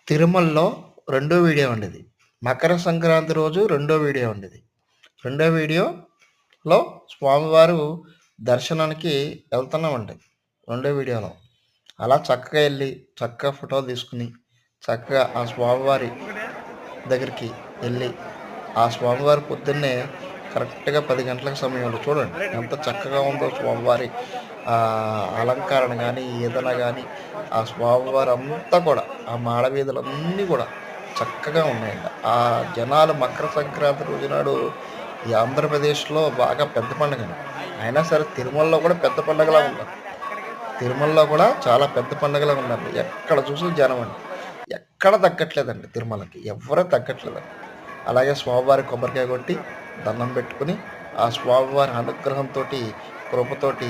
తిరుమలలో రెండో వీడియో అండి ఇది. మకర సంక్రాంతి రోజు రెండో వీడియో అండి ఇది. రెండో వీడియోలో స్వామివారు దర్శనానికి వెళ్తున్నామండి. రెండో వీడియోలో అలా చక్కగా వెళ్ళి చక్కగా ఫోటోలు తీసుకుని చక్కగా ఆ స్వామివారి దగ్గరికి వెళ్ళి ఆ స్వామివారి పొద్దున్నే కరెక్ట్గా 10 గంటలకు సమయంలో చూడండి ఎంత చక్కగా ఉందో స్వామివారి అలంకరణ కానీ ఏదైనా కానీ ఆ స్వామివారి అంతా కూడా ఆ మాడవీధులన్నీ కూడా చక్కగా ఉన్నాయండి. ఆ జనాలు మకర సంక్రాంతి రోజు నాడు ఈ ఆంధ్రప్రదేశ్లో బాగా పెద్ద పండుగ అయినా సరే తిరుమలలో కూడా పెద్ద పండుగలా ఉన్నారు. తిరుమలలో కూడా చాలా పెద్ద పండుగలా ఉన్నారు. ఎక్కడ చూసిన జనం అండి, ఎక్కడ తగ్గట్లేదండి. తిరుమలకి ఎవరూ తగ్గట్లేదండి. అలాగే స్వామివారి కొబ్బరికాయ కొట్టి దండం పెట్టుకుని ఆ స్వామివారి అనుగ్రహంతో కృపతోటి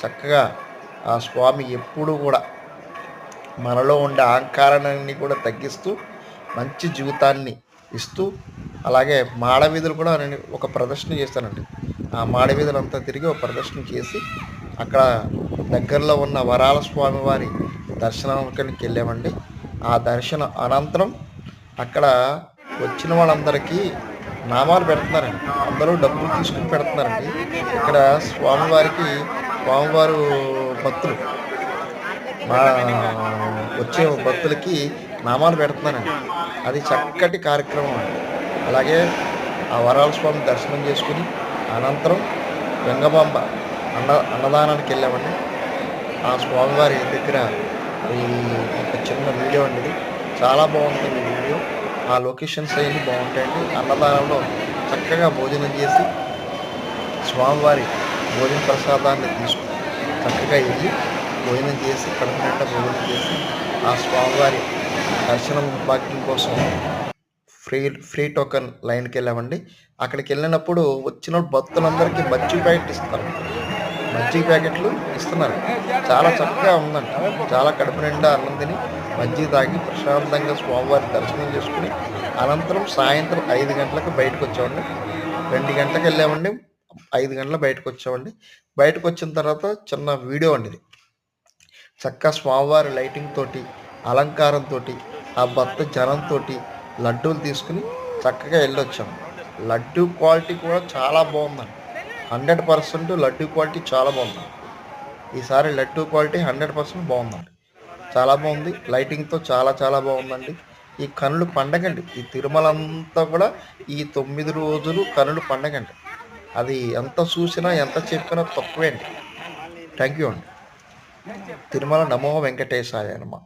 చక్కగా ఆ స్వామి ఎప్పుడూ కూడా మనలో ఉండే అహంకారాన్ని కూడా తగ్గిస్తూ మంచి జీవితాన్ని ఇస్తూ అలాగే మాడవీధులు కూడా నేను ఒక ప్రదర్శన చేస్తానండి. ఆ మాడవీధులంతా తిరిగి ఒక ప్రదర్శన చేసి అక్కడ దగ్గరలో ఉన్న వరాల స్వామివారి దర్శనానికి వెళ్ళామండి. ఆ దర్శనం అనంతరం అక్కడ వచ్చిన వాళ్ళందరికీ నామాలు పెడుతున్నారండి. అందరూ డబ్బులు తీసుకుని పెడుతున్నారండి. ఇక్కడ స్వామివారు భక్తులు వచ్చే భక్తులకి నామాలు పెడుతున్నారండి. అది చక్కటి కార్యక్రమం అండి. అలాగే ఆ వరాల స్వామి దర్శనం చేసుకుని అనంతరం వెంగమాంబ అన్నదానానికి వెళ్ళామండి. ఆ స్వామివారి దగ్గర ఈ ఒక చిన్న వీడియో అండి. చాలా బాగుంటుంది ఈ వీడియో. ఆ లొకేషన్స్ అన్నీ బాగుంటాయండి. అన్నదానంలో చక్కగా భోజనం చేసి స్వామివారి భోజన ప్రసాదాన్ని తీసుకుని చక్కగా వెళ్ళి భోజనం చేసి కడుపు నిండా భోజనం చేసి ఆ స్వామివారి దర్శనం భాగ్యం కోసం ఫ్రీ టోకెన్ లైన్కి వెళ్ళామండి. అక్కడికి వెళ్ళినప్పుడు వచ్చిన భక్తులందరికీ మజ్జిగ ప్యాకెట్ ఇస్తారు. మజ్జిగ ప్యాకెట్లు ఇస్తున్నారు. చాలా చక్కగా ఉందండి. చాలా కడుపు నిండా అన్నం తిని మజ్జిగ తాగి ప్రశాంతంగా స్వామివారి దర్శనం చేసుకుని అనంతరం సాయంత్రం 5 గంటలకు బయటకు వచ్చామండి. 2 గంటలకు వెళ్ళామండి, 5 గంటలకు బయటకు వచ్చామండి. బయటకు వచ్చిన తర్వాత చిన్న వీడియో అండి ఇది. చక్కగా స్వామివారి లైటింగ్ తోటి అలంకారంతో ఆ భక్త జనంతో లడ్డూలు తీసుకుని చక్కగా వెళ్ళొచ్చాము. లడ్డూ క్వాలిటీ కూడా చాలా బాగుందండి. 100% లడ్డూ క్వాలిటీ చాలా బాగుంది. ఈసారి లడ్డూ క్వాలిటీ 100% బాగుందండి. చాలా బాగుంది. లైటింగ్తో చాలా బాగుందండి. ఈ కనులు పండగండి. ఈ తిరుమల అంతా కూడా ఈ 9 రోజులు కనులు పండగండి. అది ఎంత చూసినా ఎంత చెప్పినా తక్కువే అండి. థ్యాంక్ యూ అండి. తిరుమల నమో వెంకటేశాయ నమః.